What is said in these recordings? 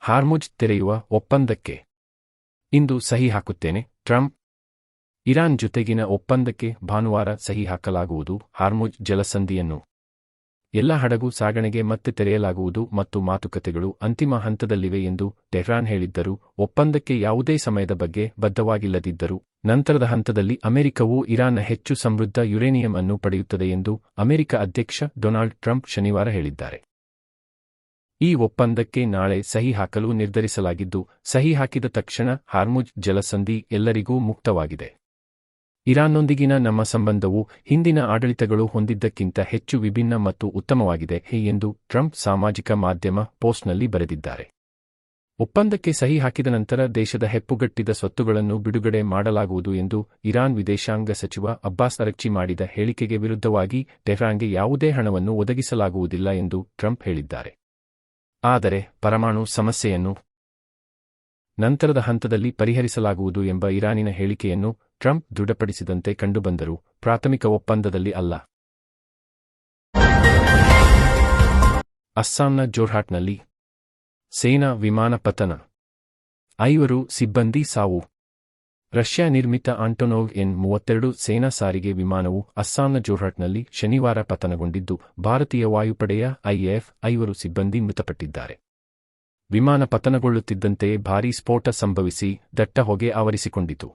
ಹಾರ್ಮುಜ್ ತೆರೆಯುವ ಒಪ್ಪಂದಕ್ಕೆ ಇಂದು ಸಹಿ ಹಾಕುತ್ತೇನೆ ಟ್ರಂಪ್. ಇರಾನ್ ಜೊತೆಗಿನ ಒಪ್ಪಂದಕ್ಕೆ ಭಾನುವಾರ ಸಹಿ ಹಾಕಲಾಗುವುದು. ಹಾರ್ಮುಜ್ ಜಲಸಂಧಿಯನ್ನು ಎಲ್ಲ ಹಡಗು ಸಾಗಣೆಗೆ ಮತ್ತೆ ತೆರೆಯಲಾಗುವುದು ಮತ್ತು ಮಾತುಕತೆಗಳು ಅಂತಿಮ ಹಂತದಲ್ಲಿವೆ ಎಂದು ಟೆಹ್ರಾನ್ ಹೇಳಿದ್ದರೂ ಒಪ್ಪಂದಕ್ಕೆ ಯಾವುದೇ ಸಮಯದ ಬಗ್ಗೆ ಬದ್ಧವಾಗಿಲ್ಲದಿದ್ದರು. ನಂತರದ ಹಂತದಲ್ಲಿ ಅಮೆರಿಕವು ಇರಾನ್ನ ಹೆಚ್ಚು ಸಮೃದ್ಧ ಯುರೇನಿಯಂ ಅನ್ನು ಪಡೆಯುತ್ತದೆ ಎಂದು ಅಮೆರಿಕ ಅಧ್ಯಕ್ಷ ಡೊನಾಲ್ಡ್ ಟ್ರಂಪ್ ಶನಿವಾರ ಹೇಳಿದ್ದಾರೆ. ಈ ಒಪ್ಪಂದಕ್ಕೆ ನಾಳೆ ಸಹಿ ಹಾಕಲು ನಿರ್ಧರಿಸಲಾಗಿದ್ದು, ಸಹಿ ಹಾಕಿದ ತಕ್ಷಣ ಹಾರ್ಮುಜ್ ಜಲಸಂಧಿ ಎಲ್ಲರಿಗೂ ಮುಕ್ತವಾಗಿದೆ. ಇರಾನ್ನೊಂದಿಗಿನ ನಮ್ಮ ಸಂಬಂಧವು ಹಿಂದಿನ ಆಡಳಿತಗಳು ಹೊಂದಿದ್ದಕ್ಕಿಂತ ಹೆಚ್ಚು ವಿಭಿನ್ನ ಮತ್ತು ಉತ್ತಮವಾಗಿದೆ ಎಂದು ಟ್ರಂಪ್ ಸಾಮಾಜಿಕ ಮಾಧ್ಯಮ ಪೋಸ್ಟ್ನಲ್ಲಿ ಬರೆದಿದ್ದಾರೆ. ಒಪ್ಪಂದಕ್ಕೆ ಸಹಿ ಹಾಕಿದ ನಂತರ ದೇಶದ ಹೆಪ್ಪುಗಟ್ಟಿದ ಸ್ವತ್ತುಗಳನ್ನು ಬಿಡುಗಡೆ ಮಾಡಲಾಗುವುದು ಎಂದು ಇರಾನ್ ವಿದೇಶಾಂಗ ಸಚಿವ ಅಬ್ಬಾಸ್ ಅರಗ್ಚಿ ಮಾಡಿದ ಹೇಳಿಕೆಗೆ ವಿರುದ್ಧವಾಗಿ ಟೆಹ್ರಾನ್ಗೆ ಯಾವುದೇ ಹಣವನ್ನು ಒದಗಿಸಲಾಗುವುದಿಲ್ಲ ಎಂದು ಟ್ರಂಪ್ ಹೇಳಿದ್ದಾರೆ. ಆದರೆ ಪರಮಾಣು ಸಮಸ್ಯೆಯನ್ನು ನಂತರದ ಹಂತದಲ್ಲಿ ಪರಿಹರಿಸಲಾಗುವುದು ಎಂಬ ಇರಾನಿನ ಹೇಳಿಕೆಯನ್ನು ಟ್ರಂಪ್ ದೃಢಪಡಿಸಿದಂತೆ ಕಂಡುಬಂದರೂ ಪ್ರಾಥಮಿಕ ಒಪ್ಪಂದದಲ್ಲಿ ಅಲ್ಲ. ಅಸ್ಸಾಂನ ಜೋರ್ಹಾಟ್ನಲ್ಲಿ ಸೇನಾ ವಿಮಾನ ಪತನ, 5 ಸಿಬ್ಬಂದಿ ಸಾವು. ರಷ್ಯಾ ನಿರ್ಮಿತ ಆಂಟೊನೋವ್ N-32 ಸೇನಾ ಸಾರಿಗೆ ವಿಮಾನವು ಅಸ್ಸಾಂನ ಜೋರ್ಹಾಟ್ನಲ್ಲಿ ಶನಿವಾರ ಪತನಗೊಂಡಿದ್ದು, ಭಾರತೀಯ ವಾಯುಪಡೆಯ IAF 5 ಸಿಬ್ಬಂದಿ ಮೃತಪಟ್ಟಿದ್ದಾರೆ. ವಿಮಾನ ಪತನಗೊಳ್ಳುತ್ತಿದ್ದಂತೆಯೇ ಭಾರೀ ಸ್ಫೋಟ ಸಂಭವಿಸಿ ದಟ್ಟ ಹೊಗೆ ಆವರಿಸಿಕೊಂಡಿತು.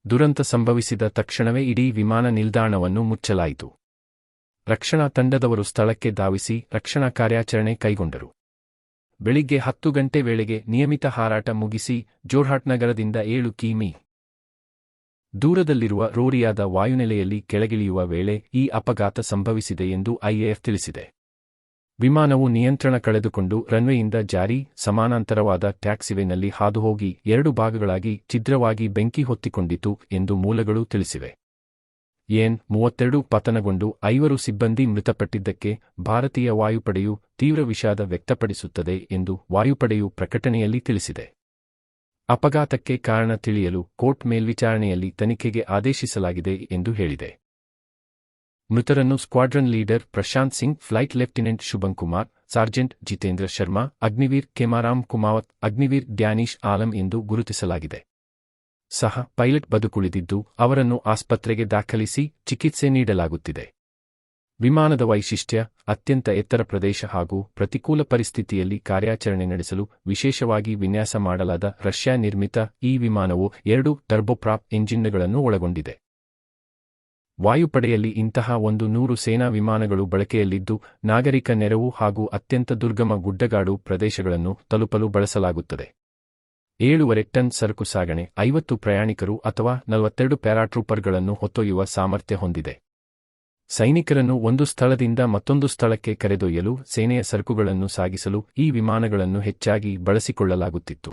ದುರಂತ ಸಂಭವಿಸಿದ ತಕ್ಷಣವೇ ಇಡೀ ವಿಮಾನ ನಿಲ್ದಾಣವನ್ನು ಮುಚ್ಚಲಾಯಿತು. ರಕ್ಷಣಾ ತಂಡದವರು ಸ್ಥಳಕ್ಕೆ ಧಾವಿಸಿ ರಕ್ಷಣಾ ಕಾರ್ಯಾಚರಣೆ ಕೈಗೊಂಡರು. ಬೆಳಿಗ್ಗೆ 10 ಗಂಟೆ ವೇಳೆಗೆ ನಿಯಮಿತ ಹಾರಾಟ ಮುಗಿಸಿ ಜೋರ್ಹಾಟ್ ನಗರದಿಂದ 7 ಕಿಮೀ ದೂರದಲ್ಲಿರುವ ರೋರಿಯಾದ ವಾಯುನೆಲೆಯಲ್ಲಿ ಕೆಳಗಿಳಿಯುವ ವೇಳೆ ಈ ಅಪಘಾತ ಸಂಭವಿಸಿದೆ ಎಂದು IAF ತಿಳಿಸಿದೆ. ವಿಮಾನವು ನಿಯಂತ್ರಣ ಕಳೆದುಕೊಂಡು ರನ್ವೇಯಿಂದ ಜಾರಿ ಸಮಾನಾಂತರವಾದ ಟ್ಯಾಕ್ಸಿವೇನಲ್ಲಿ ಹಾದುಹೋಗಿ 2 ಭಾಗಗಳಾಗಿ ಛಿದ್ರವಾಗಿ ಬೆಂಕಿ ಹೊತ್ತಿಕೊಂಡಿತು ಎಂದು ಮೂಲಗಳು ತಿಳಿಸಿವೆ. N-32 ಪತನಗೊಂಡು 5 ಸಿಬ್ಬಂದಿ ಮೃತಪಟ್ಟಿದ್ದಕ್ಕೆ ಭಾರತೀಯ ವಾಯುಪಡೆಯು ತೀವ್ರ ವಿಷಾದ ವ್ಯಕ್ತಪಡಿಸುತ್ತದೆ ಎಂದು ವಾಯುಪಡೆಯು ಪ್ರಕಟಣೆಯಲ್ಲಿ ತಿಳಿಸಿದೆ. ಅಪಘಾತಕ್ಕೆ ಕಾರಣ ತಿಳಿಯಲು ಕೋರ್ಟ್ ಮೇಲ್ವಿಚಾರಣೆಯಲ್ಲಿ ತನಿಖೆಗೆ ಆದೇಶಿಸಲಾಗಿದೆ ಎಂದು ಹೇಳಿದೆ. ಮೃತರನ್ನು squadron leader Prashant Singh, flight lieutenant Shubham Kumar, sergeant Jitendra Sharma, Agniveer Kemaram Kumawat, Agniveer Danish Alam ಎಂದು ಗುರುತಿಸಲಾಗಿದೆ. ಸಹ ಪೈಲಟ್ ಬದುಕುಳಿದಿದ್ದು ಅವರನ್ನು ಆಸ್ಪತ್ರೆಗೆ ದಾಖಲಿಸಿ ಚಿಕಿತ್ಸೆ ನೀಡಲಾಗುತ್ತಿದೆ. ವಿಮಾನದ ವೈಶಿಷ್ಟ್ಯ, ಅತ್ಯಂತ ಎತ್ತರ ಪ್ರದೇಶ ಹಾಗೂ ಪ್ರತಿಕೂಲ ಪರಿಸ್ಥಿತಿಯಲ್ಲಿ ಕಾರ್ಯಾಚರಣೆ ನಡೆಸಲು ವಿಶೇಷವಾಗಿ ವಿನ್ಯಾಸ ಮಾಡಲಾದ ರಷ್ಯಾ ನಿರ್ಮಿತ ಈ ವಿಮಾನವು 2 ಟರ್ಬೋಪ್ರಾಪ್ ಎಂಜಿನ್ಗಳನ್ನು ಒಳಗೊಂಡಿದೆ. ವಾಯುಪಡೆಯಲ್ಲಿ ಇಂತಹ 100 ಸೇನಾ ವಿಮಾನಗಳು ಬಳಕೆಯಲ್ಲಿದ್ದು, ನಾಗರಿಕ ನೆರವು ಹಾಗೂ ಅತ್ಯಂತ ದುರ್ಗಮ ಗುಡ್ಡಗಾಡು ಪ್ರದೇಶಗಳನ್ನು ತಲುಪಲು ಬಳಸಲಾಗುತ್ತದೆ. 7.5 ಟನ್ ಸರಕು ಸಾಗಣೆ, 50 ಪ್ರಯಾಣಿಕರು ಅಥವಾ 42 ಪ್ಯಾರಾಟ್ರೂಪರ್ಗಳನ್ನು ಹೊತ್ತೊಯ್ಯುವ ಸಾಮರ್ಥ್ಯ ಹೊಂದಿದೆ. ಸೈನಿಕರನ್ನು ಒಂದು ಸ್ಥಳದಿಂದ ಮತ್ತೊಂದು ಸ್ಥಳಕ್ಕೆ ಕರೆದೊಯ್ಯಲು ಸೇನೆಯ ಸರಕುಗಳನ್ನು ಸಾಗಿಸಲು ಈ ವಿಮಾನಗಳನ್ನು ಹೆಚ್ಚಾಗಿ ಬಳಸಿಕೊಳ್ಳಲಾಗುತ್ತಿತ್ತು.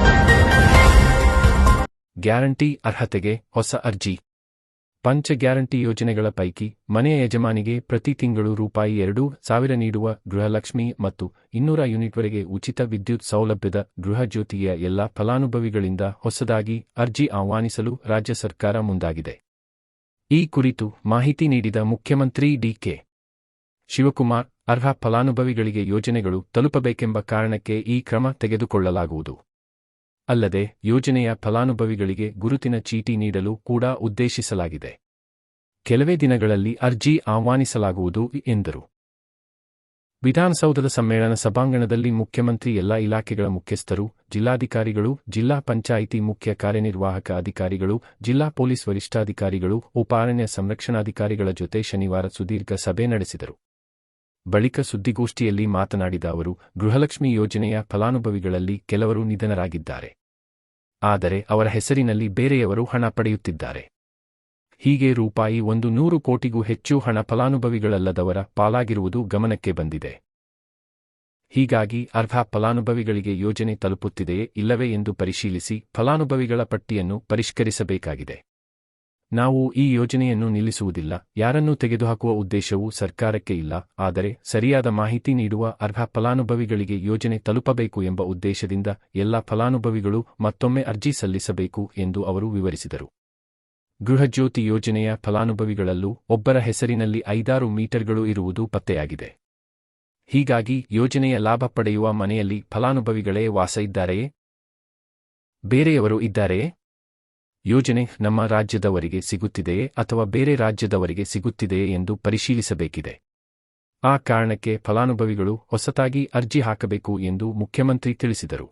ಗ್ಯಾರಂಟಿ ಅರ್ಹತೆಗೆ ಹೊಸ ಅರ್ಜಿ. ಪಂಚ ಗ್ಯಾರಂಟಿ ಯೋಜನೆಗಳ ಪೈಕಿ ಮನೆಯ ಯಜಮಾನಿಗೆ ಪ್ರತಿ ತಿಂಗಳು ₹2,000 ನೀಡುವ ಗೃಹಲಕ್ಷ್ಮಿ ಮತ್ತು 200 ಯೂನಿಟ್ವರೆಗೆ ಉಚಿತ ವಿದ್ಯುತ್ ಸೌಲಭ್ಯದ ಗೃಹಜ್ಯೋತಿಯ ಎಲ್ಲ ಫಲಾನುಭವಿಗಳಿಂದ ಹೊಸದಾಗಿ ಅರ್ಜಿ ಆಹ್ವಾನಿಸಲು ರಾಜ್ಯ ಸರ್ಕಾರ ಮುಂದಾಗಿದೆ. ಈ ಕುರಿತು ಮಾಹಿತಿ ನೀಡಿದ ಮುಖ್ಯಮಂತ್ರಿ ಡಿ.ಕೆ. ಶಿವಕುಮಾರ್, ಅರ್ಹ ಫಲಾನುಭವಿಗಳಿಗೆ ಯೋಜನೆಗಳು ತಲುಪಬೇಕೆಂಬ ಕಾರಣಕ್ಕೆ ಈ ಕ್ರಮ ತೆಗೆದುಕೊಳ್ಳಲಾಗುವುದು. ಅಲ್ಲದೆ ಯೋಜನೆಯ ಫಲಾನುಭವಿಗಳಿಗೆ ಗುರುತಿನ ಚೀಟಿ ನೀಡಲು ಕೂಡ ಉದ್ದೇಶಿಸಲಾಗಿದೆ. ಕೆಲವೇ ದಿನಗಳಲ್ಲಿ ಅರ್ಜಿ ಆಹ್ವಾನಿಸಲಾಗುವುದು ಎಂದರು. ವಿಧಾನಸೌಧದ ಸಮ್ಮೇಳನ ಸಭಾಂಗಣದಲ್ಲಿ ಮುಖ್ಯಮಂತ್ರಿ ಎಲ್ಲ ಇಲಾಖೆಗಳ ಮುಖ್ಯಸ್ಥರು, ಜಿಲ್ಲಾಧಿಕಾರಿಗಳು, ಜಿಲ್ಲಾ ಪಂಚಾಯಿತಿ ಮುಖ್ಯ ಕಾರ್ಯನಿರ್ವಾಹಕ ಅಧಿಕಾರಿಗಳು, ಜಿಲ್ಲಾ ಪೊಲೀಸ್ ವರಿಷ್ಠಾಧಿಕಾರಿಗಳು, ಉಪಾರಣ್ಯ ಸಂರಕ್ಷಣಾಧಿಕಾರಿಗಳ ಜೊತೆ ಶನಿವಾರ ಸುದೀರ್ಘ ಸಭೆ ನಡೆಸಿದರು. ಬಳಿಕ ಸುದ್ದಿಗೋಷ್ಠಿಯಲ್ಲಿ ಮಾತನಾಡಿದ ಅವರು, ಗೃಹಲಕ್ಷ್ಮಿ ಯೋಜನೆಯ ಫಲಾನುಭವಿಗಳಲ್ಲಿ ಕೆಲವರು ನಿಧನರಾಗಿದ್ದಾರೆ. ಆದರೆ ಅವರ ಹೆಸರಿನಲ್ಲಿ ಬೇರೆಯವರು ಹಣ ಪಡೆಯುತ್ತಿದ್ದಾರೆ. ಹೀಗೆ ₹100 ಕೋಟಿಗೂ ಹೆಚ್ಚು ಹಣ ಫಲಾನುಭವಿಗಳಲ್ಲದವರ ಪಾಲಾಗಿರುವುದು ಗಮನಕ್ಕೆ ಬಂದಿದೆ. ಹೀಗಾಗಿ ಅರ್ಹ ಫಲಾನುಭವಿಗಳಿಗೆ ಯೋಜನೆ ತಲುಪುತ್ತಿದೆಯೇ ಇಲ್ಲವೇ ಎಂದು ಪರಿಶೀಲಿಸಿ ಫಲಾನುಭವಿಗಳ ಪಟ್ಟಿಯನ್ನು ಪರಿಷ್ಕರಿಸಬೇಕಾಗಿದೆ. ನಾವು ಈ ಯೋಜನೆಯನ್ನು ನಿಲ್ಲಿಸುವುದಿಲ್ಲ, ಯಾರನ್ನೂ ತೆಗೆದುಹಾಕುವ ಉದ್ದೇಶವೂ ಸರ್ಕಾರಕ್ಕೆ ಇಲ್ಲ. ಆದರೆ ಸರಿಯಾದ ಮಾಹಿತಿ ನೀಡುವ ಅರ್ಹ ಫಲಾನುಭವಿಗಳಿಗೆ ಯೋಜನೆ ತಲುಪಬೇಕು ಎಂಬ ಉದ್ದೇಶದಿಂದ ಎಲ್ಲ ಫಲಾನುಭವಿಗಳು ಮತ್ತೊಮ್ಮೆ ಅರ್ಜಿ ಸಲ್ಲಿಸಬೇಕು ಎಂದು ಅವರು ವಿವರಿಸಿದರು. ಗೃಹಜ್ಯೋತಿ ಯೋಜನೆಯ ಫಲಾನುಭವಿಗಳಲ್ಲೂ ಒಬ್ಬರ ಹೆಸರಿನಲ್ಲಿ 5-6 ಮೀಟರ್ಗಳು ಇರುವುದು ಪತ್ತೆಯಾಗಿದೆ. ಹೀಗಾಗಿ ಯೋಜನೆಯ ಲಾಭ ಪಡೆಯುವ ಮನೆಯಲ್ಲಿ ಫಲಾನುಭವಿಗಳೇ ವಾಸ ಇದ್ದಾರೆಯೇ? ಬೇರೆಯವರು ಇದ್ದಾರೆಯೇ? ಯೋಜನೆ ನಮ್ಮ ರಾಜ್ಯದವರಿಗೆ ಸಿಗುತ್ತಿದೆಯೇ ಅಥವಾ ಬೇರೆ ರಾಜ್ಯದವರಿಗೆ ಸಿಗುತ್ತಿದೆಯೇ ಎಂದು ಪರಿಶೀಲಿಸಬೇಕಿದೆ. ಆ ಕಾರಣಕ್ಕೆ ಫಲಾನುಭವಿಗಳು ಹೊಸತಾಗಿ ಅರ್ಜಿ ಹಾಕಬೇಕು ಎಂದು ಮುಖ್ಯಮಂತ್ರಿ ತಿಳಿಸಿದರು.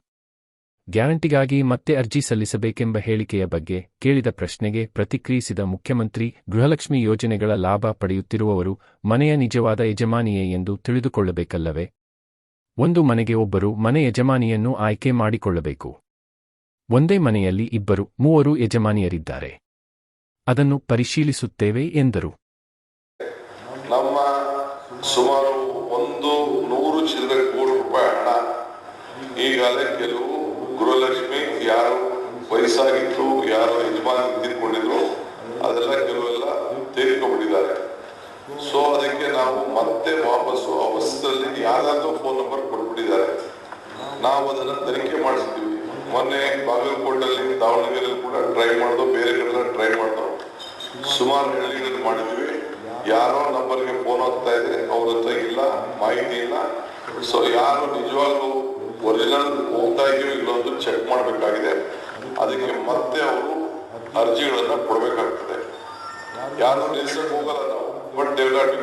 ಗ್ಯಾರಂಟಿಗಾಗಿ ಮತ್ತೆ ಅರ್ಜಿ ಸಲ್ಲಿಸಬೇಕೆಂಬ ಹೇಳಿಕೆಯ ಬಗ್ಗೆ ಕೇಳಿದ ಪ್ರಶ್ನೆಗೆ ಪ್ರತಿಕ್ರಿಯಿಸಿದ ಮುಖ್ಯಮಂತ್ರಿ, ಗೃಹಲಕ್ಷ್ಮಿ ಯೋಜನೆಗಳ ಲಾಭ ಪಡೆಯುತ್ತಿರುವವರು ಮನೆಯ ನಿಜವಾದ ಯಜಮಾನಿಯೇ ಎಂದು ತಿಳಿದುಕೊಳ್ಳಬೇಕಲ್ಲವೇ? ಒಂದು ಮನೆಗೆ ಒಬ್ಬರು ಮನೆ ಯಜಮಾನಿಯನ್ನು ಆಯ್ಕೆ ಮಾಡಿಕೊಳ್ಳಬೇಕು. ಒಂದೇ ಮನೆಯಲ್ಲಿ ಇಬ್ಬರು, ಮೂವರು ಯಜಮಾನಿಯರಿದ್ದಾರೆ. ಅದನ್ನು ಪರಿಶೀಲಿಸುತ್ತೇವೆ ಎಂದರು. ನಮ್ಮ ಸುಮಾರು 100 ಚಿಲ್ಲರೆ ಕೋಟಿ ರೂಪಾಯಿ ಹಣ ಈಗಾಗಲೇ ಕೆಲವು ಗೃಹಲಕ್ಷ್ಮಿ ಯಾರು ವಯಸ್ಸಾಗಿತ್ತು, ಯಾರು ಯಜಮಾನಿ ತೀರ್ಕೊಂಡಿದ್ರು, ಅದೆಲ್ಲ ಕೆಲವೆಲ್ಲ ತೀರ್ಕೊಂಡಿದ್ದಾರೆ. ಸೊ ಅದಕ್ಕೆ ನಾವು ಮತ್ತೆ ವಾಪಸ್ಸು ಅವಸ್ಥೆಯಲ್ಲಿ ಯಾರಾದ್ರೂ ಫೋನ್ ನಂಬರ್ ಕೊಟ್ಬಿಟ್ಟಿದ್ದಾರೆ. ನಾವು ಅದನ್ನು ತನಿಖೆ ಮಾಡಿಸ್ತೀವಿ. ಮೊನ್ನೆ ಬಾಗಲಕೋಟಲ್ಲಿ, ದಾವಣಗೆರೆಯಲ್ಲಿ ಕೂಡ ಟ್ರೈ ಮಾಡಿದ್ರು, ಬೇರೆ ಕಡೆ ಟ್ರೈ ಮಾಡಿದ್ರು, ಸುಮಾರು ಹಳ್ಳಿಗಳಲ್ಲಿ ಮಾಡಿದ್ವಿ. ಯಾರೋ ನಂಬರ್ಗೆ ಫೋನ್ ಹೋಗ್ತಾ ಇದೆ, ಅವ್ರ ಹತ್ರ ಇಲ್ಲ, ಮಾಹಿತಿ ಇಲ್ಲ. ಸೊ ಯಾರು ನಿಜವಾಗ್ಲೂ ಒರಿಜಿನಲ್ ಹೋಗ್ತಾ ಇದೆಯೋ ಇಲ್ಲೊಂದು ಚೆಕ್ ಮಾಡಬೇಕಾಗಿದೆ. ಅದಕ್ಕೆ ಮತ್ತೆ ಅವರು ಅರ್ಜಿಗಳನ್ನ ಕೊಡಬೇಕಾಗ್ತದೆ. ಯಾರು ನಿಲ್ಸಕ್ಕೆ ಹೋಗಲ್ಲ ನಾವು, ಬಟ್ ಡೆವಲಪ್